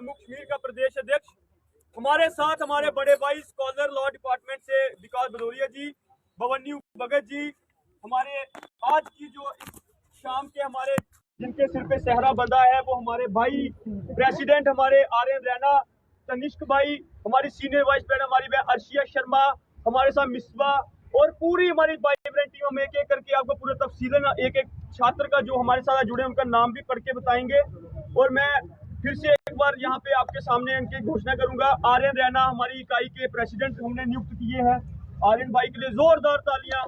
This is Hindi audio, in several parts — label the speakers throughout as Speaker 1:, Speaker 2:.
Speaker 1: प्रमुख कश्मीर का प्रदेश अध्यक्ष। हमारे साथ हमारे बड़े भाई स्कॉलर लॉ डिपार्टमेंट से विकास भदौरिया जी, भवन्यू भगत जी, हमारे आज की जो शाम के हमारे जिनके सिर पे सहरा बंधा है वो हमारे भाई प्रेसिडेंट हमारे आर्यन रैना, तनिष्क भाई, हमारी सीनियर वाइस प्रेसिडेंट हमारी अर्शिया शर्मा, हमारे साथ मिसबा और पूरी हमारी वाइब्रेंट टीम। हम एक एक करके आपको पूरे तफसीलन एक एक छात्र का जो हमारे साथ जुड़े उनका नाम भी पढ़ के बताएंगे। और मैं फिर से एक बार यहाँ पे आपके सामने इनकी घोषणा करूंगा। आर्यन रैना हमारी इकाई के प्रेसिडेंट हमने नियुक्त किए हैं। आर्यन भाई के लिए जोरदार तालियां।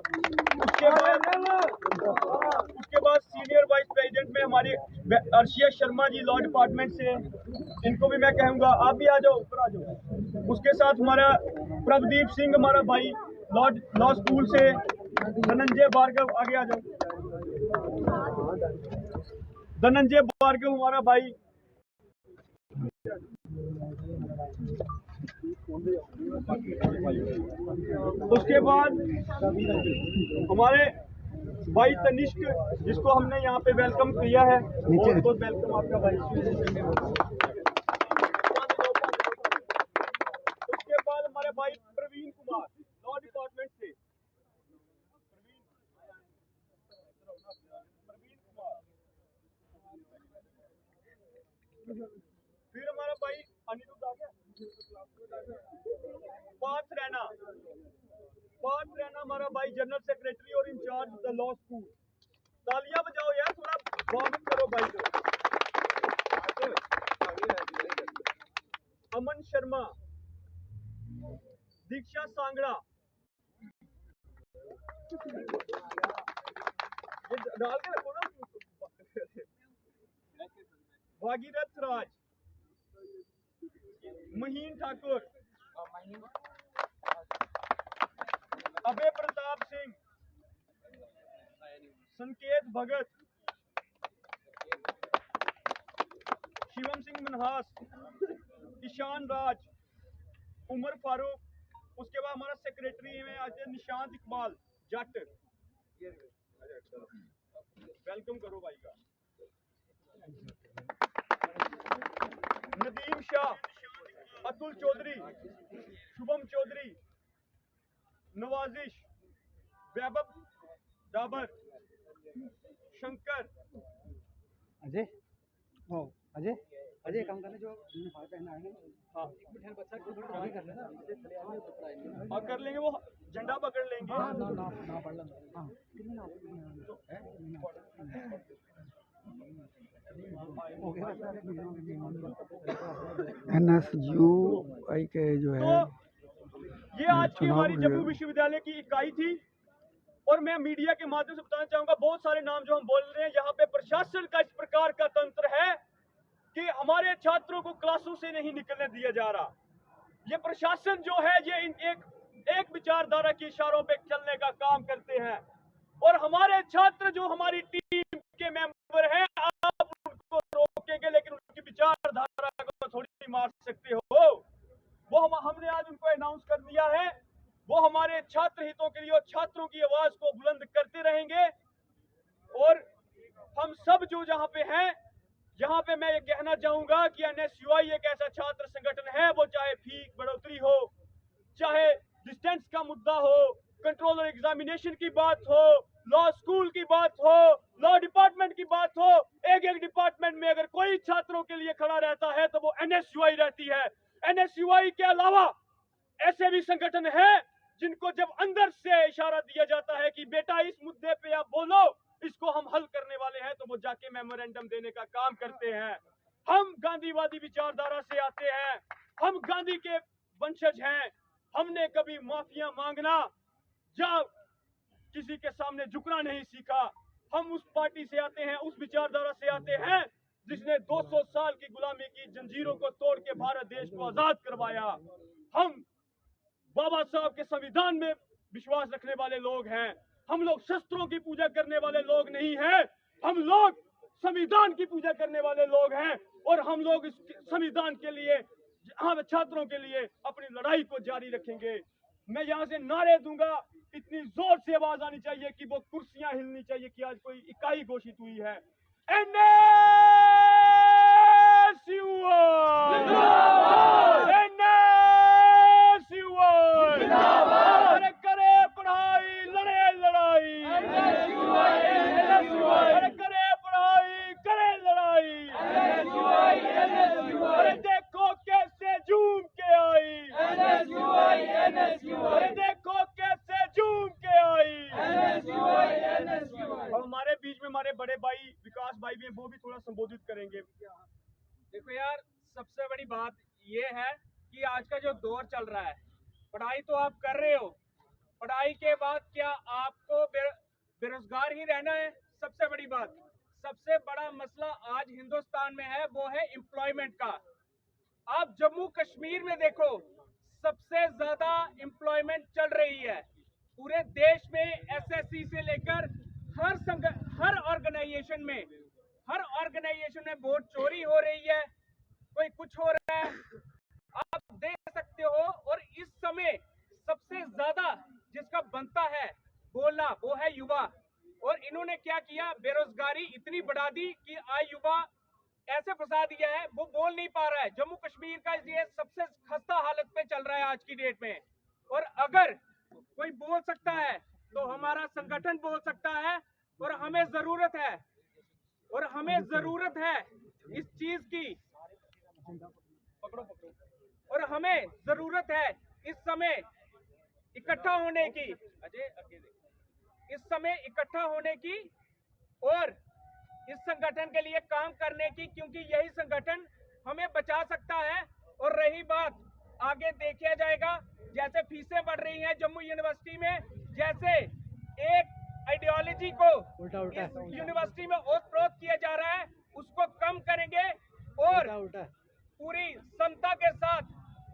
Speaker 1: उसके बाद सीनियर वाइस प्रेसिडेंट में हमारी अर्शिया शर्मा जी लॉ डिपार्टमेंट से, इनको भी मैं कहूंगा आप भी आ जाओ, ऊपर आ जाओ। उसके साथ हमारा प्रभदीप सिंह हमारा भाई लॉ स्कूल से, धनंजय भार्गव आगे आ जाओ, धनंजय भार्गव हमारा भाई। उसके बाद हमारे भाई तनिष्क जिसको हमने यहाँ पे वेलकम किया है, बहुत बहुत वेलकम आपका भाई। उसके बाद हमारे भाई प्रवीण कुमार लॉ डिपार्टमेंट से, फिर हमारा भाई अनिरुद्ध आ गया, पार्थ रैना हमारा भाई जनरल सेक्रेटरी और इंचार्ज द लॉ स्कूल। तालियां बजाओ यार, थोड़ा स्वागत करो भाई को। अमन शर्मा, दीक्षा सांगड़ा, ये डाल के रखो ना, भागीरथ राज, महीन ठाकुर, अभय प्रताप सिंह, संकेत भगत, शिवम सिंह मनहास, ईशान राज, उमर फारूक। उसके बाद हमारा सेक्रेटरी में आज निशांत इकबाल जट। वेलकम करो भाई का। नदीम शाह, अतुल चौधरी, शुभम चौधरी, नवाजिश, वैभव डाबर, शंकर,
Speaker 2: अजय अजय अजय काम करने जो पहना है।
Speaker 1: हाँ
Speaker 2: कर लेना,
Speaker 1: और कर लेंगे, वो झंडा पकड़ लेंगे।
Speaker 2: NSUI के जो है
Speaker 1: ये आज की हमारी जम्मू विश्वविद्यालय की इकाई थी। और मैं मीडिया के माध्यम से बताना चाहूंगा, बहुत सारे नाम जो हम बोल रहे हैं, यहाँ पे प्रशासन का इस प्रकार का तंत्र है कि हमारे छात्रों को क्लासों से नहीं निकलने दिया जा रहा। ये प्रशासन जो है ये एक विचारधारा के इशारों पे चलने का काम करते हैं। और हमारे छात्र जो हमारी टीम के मेंबर हैं, आप उनको रोकेंगे लेकिन उनकी विचारधारा को थोड़ी मार सकते हो। वो हमने आज उनको अनाउंस कर दिया है, वो हमारे छात्र हितों के लिए और छात्रों की आवाज को बुलंद करते रहेंगे। और हम सब जो यहाँ पे हैं, यहाँ पे मैं ये कहना चाहूंगा कि NSUI एक ऐसा छात्र संगठन है, वो चाहे फी बढ़ोतरी हो, चाहे डिस्टेंस का मुद्दा हो, कंट्रोल और एग्जामिनेशन की बात हो, लॉ स्कूल की बात हो, लॉ डिपार्टमेंट की बात हो, एक एक डिपार्टमेंट में अगर कोई छात्रों के लिए खड़ा रहता है तो वो NSUI रहती है। NSUI के अलावा ऐसे भी संगठन हैं जिनको जब अंदर से इशारा दिया जाता है कि बेटा इस मुद्दे पे आप बोलो, इसको हम हल करने वाले हैं, तो वो जाके मेमोरेंडम देने का काम करते हैं। हम गांधीवादी विचारधारा से आते हैं, हम गांधी के वंशज हैं। हमने कभी माफिया मांगना या किसी के सामने झुकना नहीं सीखा। हम उस पार्टी से आते हैं, उस विचारधारा से आते हैं जिसने 200 साल की गुलामी की जंजीरों को तोड़ के भारत देश को आजाद करवाया। हम बाबा साहब के संविधान में विश्वास रखने वाले लोग हैं। हम लोग शस्त्रों की पूजा करने वाले लोग नहीं हैं, हम लोग संविधान की पूजा करने वाले लोग हैं। और हम लोग इस संविधान के लिए, हम छात्रों के लिए अपनी लड़ाई को जारी रखेंगे। मैं यहाँ से नारे दूंगा, इतनी जोर से आवाज आनी चाहिए कि वो कुर्सियां हिलनी चाहिए कि आज कोई इकाई घोषित हुई है। NSUI
Speaker 3: सबसे बड़ी बात ये है कि आज का जो दौर चल रहा है, पढ़ाई तो आप कर रहे हो, पढ़ाई के बाद क्या आपको बेरोजगार ही रहना है? सबसे बड़ी बात, सबसे बड़ा मसला आज हिंदुस्तान में है वो है एम्प्लॉयमेंट का। आप जम्मू कश्मीर में देखो, सबसे ज्यादा एम्प्लॉयमेंट चल रही है पूरे देश में। एसएससी से लेकर हर ऑर्गेनाइजेशन में वोट चोरी हो रही है, कोई कुछ हो रहा है, आप देख सकते हो। और इस समय सबसे ज्यादा जिसका बनता है बोलना वो है युवा। और इन्होंने क्या किया, बेरोजगारी इतनी बढ़ा दी कि आज युवा ऐसे फंसा दिया है, वो बोल नहीं पा रहा है। जम्मू कश्मीर का ये सबसे खस्ता हालत पे चल रहा है आज की डेट में। और अगर कोई बोल सकता है तो हमारा संगठन बोल सकता है। और हमें जरूरत है इस चीज की, और हमें जरूरत है इस समय इकट्ठा होने की, और इस संगठन के लिए काम करने की, क्योंकि यही संगठन हमें बचा सकता है। और रही बात, आगे देखा जाएगा, जैसे फीसें बढ़ रही हैं जम्मू यूनिवर्सिटी में, जैसे एक आइडियोलॉजी को इस यूनिवर्सिटी में ओतप्रोत किया जा रहा है, उसको कम करेंगे और पूरी समता के साथ,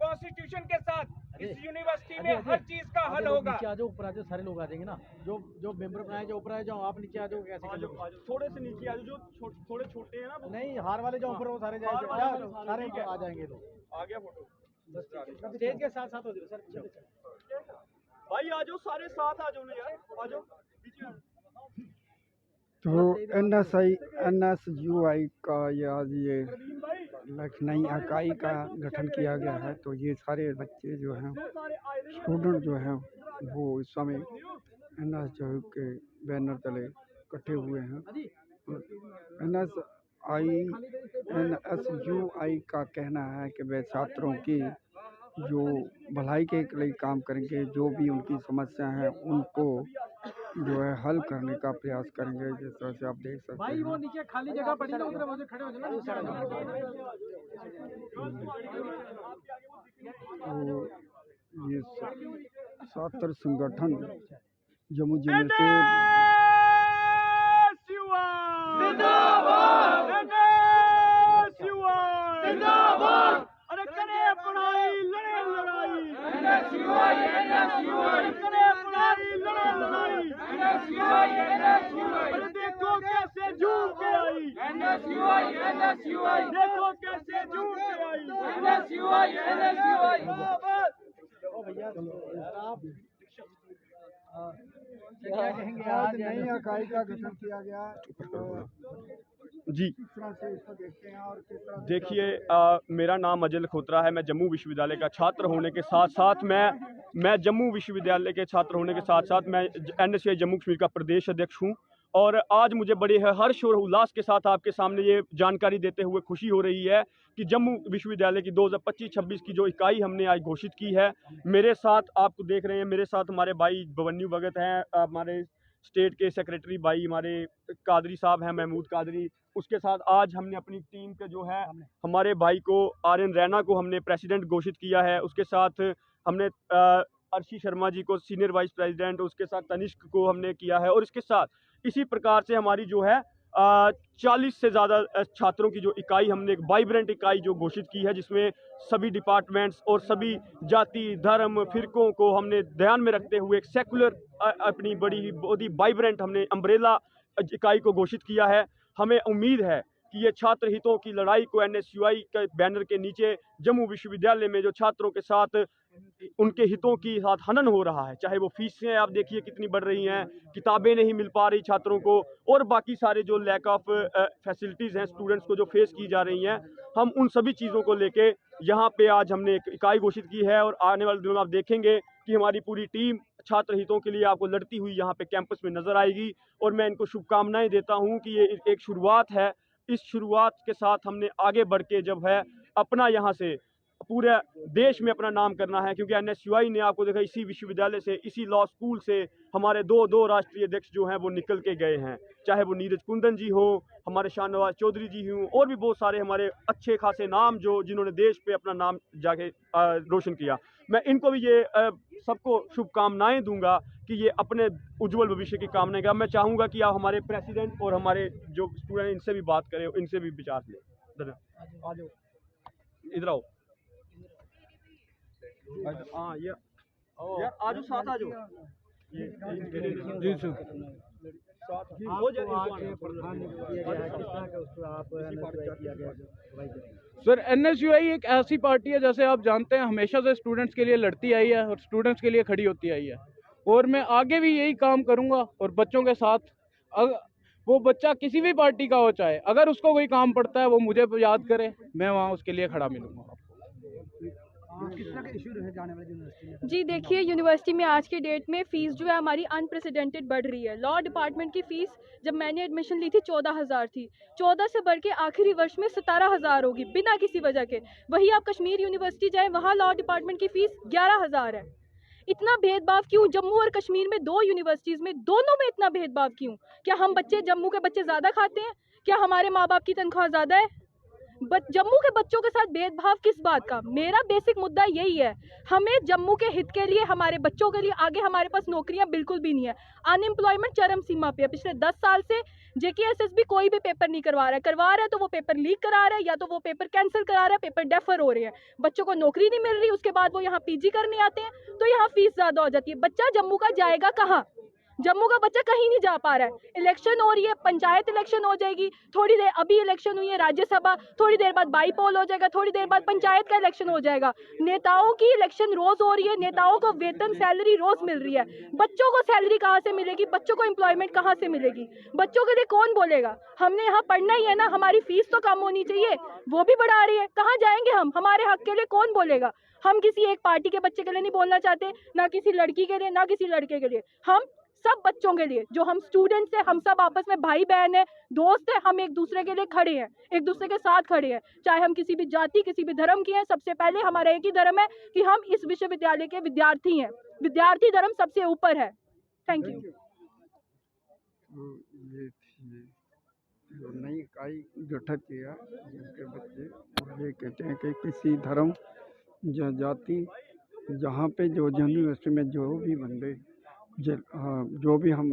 Speaker 3: कॉन्स्टिट्यूशन के साथ इस यूनिवर्सिटी में हर चीज का हल होगा।
Speaker 2: नीचे आ जाओ, ऊपर आ जाओ, सारे लोग आ जाएंगे ना। जो मेंबर बनाए जो ऊपर आ जाओ, आप नीचे आ जाओ, कैसे कर लोगे?
Speaker 1: थोड़े से नीचे आ जाओ, जो थोड़े छोटे हैं ना वो।
Speaker 2: नहीं, हार वाले जो ऊपर वो सारे जाएंगे, सारे आ जाएंगे लोग।
Speaker 1: आ गया फोटो,
Speaker 2: स्टेज के साथ साथ हो जाओ सर।
Speaker 1: भाई आ जाओ, सारे साथ आ जाओ ना यार, आ जाओ पीछे।
Speaker 4: तो NSUI का आज ये लखनऊ इकाई का गठन किया गया है। तो ये सारे बच्चे जो हैं, स्टूडेंट जो हैं, वो इस समय NSUI के बैनर तले इकट्ठे हुए हैं। NSUI का कहना है कि वे छात्रों की जो भलाई के लिए काम करेंगे, जो भी उनकी समस्या हैं उनको जो है हल करने का प्रयास करेंगे। जिस तरह से आप देख सकते
Speaker 2: भाई
Speaker 4: हैं,
Speaker 2: वो नीचे खाली जगह पड़ी है, उधर मुझे खड़े हो जाना।
Speaker 4: तो ये छात्र संगठन जम्मू जिले से
Speaker 1: अरे करे पढ़ाई, लड़े लड़ाई, करे पढ़ाई, लड़े लड़ाई, अरे देखो कैसे झूम के आई, देखो कैसे झूम के आई।
Speaker 2: ओ भैया आप क्या कहेंगे? आज
Speaker 4: नई इकाई का गठन किया गया,
Speaker 1: जी
Speaker 4: किस तरह से इसको देखते हैं और किस तरह से
Speaker 1: देखिए, मेरा नाम अजय लखोत्रा है। मैं जम्मू विश्वविद्यालय का छात्र होने के साथ साथ मैं जम्मू विश्वविद्यालय के छात्र होने के साथ साथ मैं NSUI जम्मू कश्मीर का प्रदेश अध्यक्ष हूं। और आज मुझे बड़े हर्ष और उल्लास के साथ आपके सामने ये जानकारी देते हुए खुशी हो रही है कि जम्मू विश्वविद्यालय की 2025-26 की जो इकाई हमने आज घोषित की है। मेरे साथ आपको देख रहे हैं, मेरे साथ हमारे भाई भवन्यू भगत हैं, हमारे स्टेट के सेक्रेटरी भाई हमारे कादरी साहब हैं, महमूद कादरी। उसके साथ आज हमने अपनी टीम के जो है हमारे भाई को RN रैना को हमने प्रेसिडेंट घोषित किया है। उसके साथ हमने अर्शी शर्मा जी को सीनियर वाइस प्रेसिडेंट, उसके साथ तनिष्क को हमने किया है। और इसके साथ इसी प्रकार से हमारी जो है 40 से ज़्यादा छात्रों की जो इकाई हमने एक वाइब्रेंट इकाई जो घोषित की है, जिसमें सभी डिपार्टमेंट्स और सभी जाति धर्म फिरकों को हमने ध्यान में रखते हुए एक सेकुलर अपनी बहुत ही वाइब्रेंट हमने अम्ब्रेला इकाई को घोषित किया है। हमें उम्मीद है कि ये छात्र हितों की लड़ाई को NSUI के बैनर के नीचे जम्मू विश्वविद्यालय में जो छात्रों के साथ उनके हितों की साथ हनन हो रहा है, चाहे वो फीसें आप देखिए कितनी बढ़ रही हैं, किताबें नहीं मिल पा रही छात्रों को, और बाकी सारे जो लैक ऑफ फैसिलिटीज़ हैं स्टूडेंट्स को जो फेस की जा रही हैं, हम उन सभी चीज़ों को लेके यहाँ पे आज हमने एक इकाई घोषित की है। और आने वाले दिनों में आप देखेंगे कि हमारी पूरी टीम छात्र हितों के लिए आपको लड़ती हुई यहाँ पे कैंपस में नजर आएगी। और मैं इनको शुभकामनाएं देता हूँ कि ये एक शुरुआत है। इस शुरुआत के साथ हमने आगे बढ़ के जब है अपना यहाँ से पूरे देश में अपना नाम करना है, क्योंकि NSUI ने आपको देखा इसी विश्वविद्यालय से, इसी लॉ स्कूल से हमारे दो राष्ट्रीय अध्यक्ष जो हैं वो निकल के गए हैं, चाहे वो नीरज कुंदन जी हो, हमारे शाहनवाज चौधरी जी हों, और भी बहुत सारे हमारे अच्छे खासे नाम जो जिन्होंने देश पे अपना नाम जाके रोशन किया। मैं इनको भी ये सबको शुभकामनाएं दूंगा कि ये अपने उज्जवल भविष्य की कामना का। मैं चाहूँगा कि आप हमारे प्रेसिडेंट और हमारे जो स्टूडेंट इनसे भी बात करें, इनसे भी विचार लें। धन्यवाद। इधर आओ। हाँ यार आज साथ आ जाओ।
Speaker 4: जी सर। सर NSUI एक ऐसी पार्टी है, जैसे आप जानते हैं, हमेशा से स्टूडेंट्स के लिए लड़ती आई है और स्टूडेंट्स के लिए खड़ी होती आई है, और मैं आगे भी यही काम करूंगा। और बच्चों के साथ वो बच्चा किसी भी पार्टी का हो, चाहे अगर उसको कोई काम पड़ता है वो मुझे याद करे, मैं वहाँ उसके लिए खड़ा मिलूंगा।
Speaker 2: किस तरह के इशू रहे जाने वाले यूनिवर्सिटी में?
Speaker 5: जी देखिए, यूनिवर्सिटी में आज की डेट में फ़ीस जो है हमारी अनप्रेसिडेंटेड बढ़ रही है। लॉ डिपार्टमेंट की फ़ीस जब मैंने एडमिशन ली थी 14,000 थी, 14 से बढ़ के आखिरी वर्ष में 17,000 होगी बिना किसी वजह के। वही आप कश्मीर यूनिवर्सिटी जाएँ, वहाँ लॉ डिपार्टमेंट की फ़ीस 11,000 है। इतना भेदभाव क्यों? जम्मू और कश्मीर में 2 यूनिवर्सिटीज़ में, दोनों में इतना भेदभाव क्यों? क्या हम बच्चे, जम्मू के बच्चे ज़्यादा खाते हैं? क्या हमारे माँ बाप की तनख्वाह ज़्यादा है? जम्मू के बच्चों के साथ भेदभाव किस बात का? मेरा बेसिक मुद्दा यही है, हमें जम्मू के हित के लिए, हमारे बच्चों के लिए आगे हमारे पास नौकरियां बिल्कुल भी नहीं है। अनएम्प्लॉयमेंट चरम सीमा पे है। पिछले 10 साल से JKSSB कोई भी पेपर नहीं करवा रहा है तो वो पेपर लीक करा रहा है, या तो वो पेपर कैंसिल करा रहा है, पेपर डेफर हो रहे हैं, बच्चों को नौकरी नहीं मिल रही। उसके बाद वो यहाँ PG करने आते हैं तो यहाँ फीस ज़्यादा हो जाती है। बच्चा जम्मू का जाएगा कहाँ? जम्मू का बच्चा कहीं नहीं जा पा रहा है। इलेक्शन हो रही है, पंचायत इलेक्शन हो जाएगी, थोड़ी देर अभी इलेक्शन हुई है राज्यसभा, थोड़ी देर बाद बाई पोल हो जाएगा, थोड़ी देर बाद पंचायत का इलेक्शन हो जाएगा। नेताओं की इलेक्शन रोज हो रही है, नेताओं को वेतन सैलरी रोज मिल रही है, बच्चों को सैलरी कहाँ से मिलेगी? बच्चों को एम्प्लॉयमेंट कहाँ से मिलेगी? बच्चों के लिए कौन बोलेगा? हमने यहाँ पढ़ना ही है ना, हमारी फीस तो कम होनी चाहिए, वो भी बढ़ा रही है। कहाँ जाएंगे हम? हमारे हक के लिए कौन बोलेगा? हम किसी एक पार्टी के बच्चे के लिए नहीं बोलना चाहते, ना किसी लड़की के लिए, ना किसी लड़के के लिए। हम सब बच्चों के लिए, जो हम स्टूडेंट्स हैं, हम सब आपस में भाई बहन है, दोस्त है, हम एक दूसरे के लिए खड़े हैं, एक दूसरे के साथ खड़े हैं, चाहे हम किसी भी जाति, किसी भी धर्म के हैं। सबसे पहले हमारा एक ही धर्म है कि हम इस विश्वविद्यालय के विद्यार्थी हैं। विद्यार्थी धर्म सबसे ऊपर है। Thank you.
Speaker 4: ये थी जो नई इकाई गठित किया जिनके बच्चे, और ये कहते हैं कि किसी धर्म या जाति, जहाँ पे जो यूनिवर्सिटी में जो भी बंदे जो भी हम